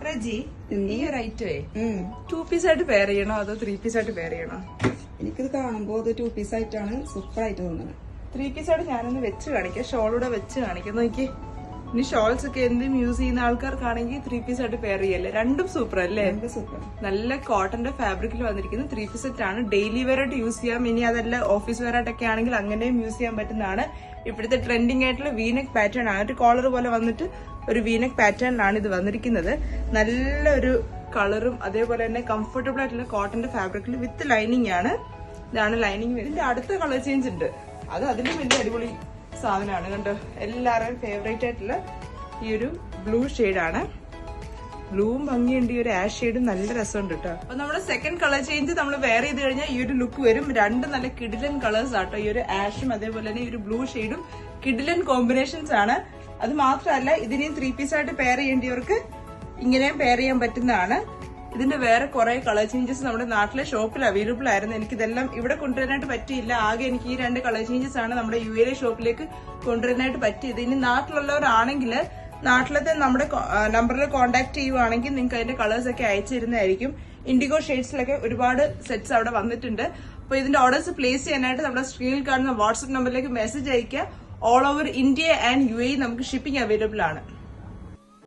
റജി ഈ ഒരു ഐറ്റമേ 2 പീസ് ആയിട്ട് പെയർ ചെയ്യണോ അതോ 3 പീസ് ആയിട്ട് പെയർ ചെയ്യണോ? എനിക്കിത് കാണുമ്പോ ഇത് 2 പീസ് ആയിട്ടാണ് സൂപ്പർ ആയിട്ട് തോന്നുന്നത്. 3 പീസ് ആയിട്ട് ഞാനൊന്ന് വെച്ച് കാണിക്കാം, ഷോളൂടെ വെച്ച് കാണിക്കാം. നോക്കി, ഇനി ഷോൾസ് ഒക്കെ എന്തും യൂസ് ചെയ്യുന്ന ആൾക്കാർക്കാണെങ്കിൽ 3 പീസ് ആയിട്ട് പെയർ ചെയ്യല്ലേ. രണ്ടും സൂപ്പർ അല്ലേ? സൂപ്പർ. നല്ല കോട്ടന്റെ ഫാബ്രിക്കിൽ വന്നിരിക്കുന്ന 3 പീസ് സെറ്റ് ആണ്. ഡെയിലി വെയർ ആയിട്ട് യൂസ് ചെയ്യാം. ഇനി അതല്ല ഓഫീസ് വെയർ ആയിട്ടൊക്കെ ആണെങ്കിൽ അങ്ങനെയും യൂസ് ചെയ്യാൻ പറ്റുന്നതാണ്. ഇപ്പോഴത്തെ ട്രെൻഡിങ് ആയിട്ടുള്ള വീനെക്ക് പാറ്റേൺ ആണ്. ഒരു കോളർ പോലെ വന്നിട്ട് ഒരു വീനെക്ക് പാറ്റേണിലാണ് ഇത് വന്നിരിക്കുന്നത്. നല്ലൊരു കളറും അതേപോലെ തന്നെ കംഫർട്ടബിൾ ആയിട്ടുള്ള കോട്ടന്റെ ഫാബ്രിക്കിൽ വിത്ത് ലൈനിങ് ആണ്. ഇതാണ് ലൈനിങ്. ഇതിന്റെ അടുത്ത കളർ ചേഞ്ച് ഉണ്ട്, അത് അതിലും വലിയ അടിപൊളി സാധനമാണ്. കണ്ടോ, എല്ലാവരുടെയും ഫേവറേറ്റ് ആയിട്ടുള്ള ഈ ഒരു ബ്ലൂ ഷെയ്ഡാണ്. ബ്ലൂവും ഭംഗിയുണ്ട്, ഈ ഒരു ആഷ് ഷെയ്ഡും നല്ല രസമുണ്ട് കേട്ടോ. അപ്പൊ നമ്മുടെ സെക്കൻഡ് കളർ ചേഞ്ച് നമ്മൾ വെയർ ചെയ്ത് കഴിഞ്ഞാൽ ഈ ഒരു ലുക്ക് വരും. രണ്ട് നല്ല കിഡിലൻ കളേഴ്സ് ആട്ടോ. ഈ ഒരു ആഷും അതേപോലെ തന്നെ ഈ ഒരു ബ്ലൂ ഷെയ്ഡും കിഡിലൻ കോമ്പിനേഷൻസ് ആണ്. അത് മാത്രമല്ല, ഇതിനെയും 3 പീസ് ആയിട്ട് പെയർ ചെയ്യേണ്ടവർക്ക് ഇങ്ങനെയും പെയർ ചെയ്യാൻ പറ്റുന്നതാണ്. ഇതിന്റെ വേറെ കുറെ കളർ ചേഞ്ചസ് നമ്മുടെ നാട്ടിലെ ഷോപ്പിൽ അവൈലബിൾ ആയിരുന്നു. എനിക്കിതെല്ലാം ഇവിടെ കൊണ്ടുവരാനായിട്ട് പറ്റിയില്ല. ആകെ എനിക്ക് ഈ 2 കളർ ചേഞ്ചസ് ആണ് നമ്മുടെ UAE ഷോപ്പിലേക്ക് കൊണ്ടുവരാനായിട്ട് പറ്റിയത്. ഇനി നാട്ടിലുള്ളവരാണെങ്കിൽ നാട്ടിലത്തെ നമ്മുടെ നമ്പറിൽ കോൺടാക്ട് ചെയ്യുവാണെങ്കിൽ നിങ്ങൾക്ക് അതിന്റെ കളേഴ്സ് ഒക്കെ അയച്ചു തരുന്നതായിരിക്കും. ഇൻഡിഗോ ഷെയ്ഡ്സിലൊക്കെ ഒരുപാട് സെറ്റ്സ് അവിടെ വന്നിട്ടുണ്ട്. അപ്പൊ ഇതിന്റെ ഓർഡേഴ്സ് പ്ലേസ് ചെയ്യാനായിട്ട് നമ്മുടെ സ്ക്രീനിൽ കാണുന്ന വാട്സ്ആപ്പ് നമ്പറിലേക്ക് മെസ്സേജ് അയക്കുക. All over India and UAE നമുക്ക് ഷിപ്പിംഗ് അവൈലബിൾ ആണ്.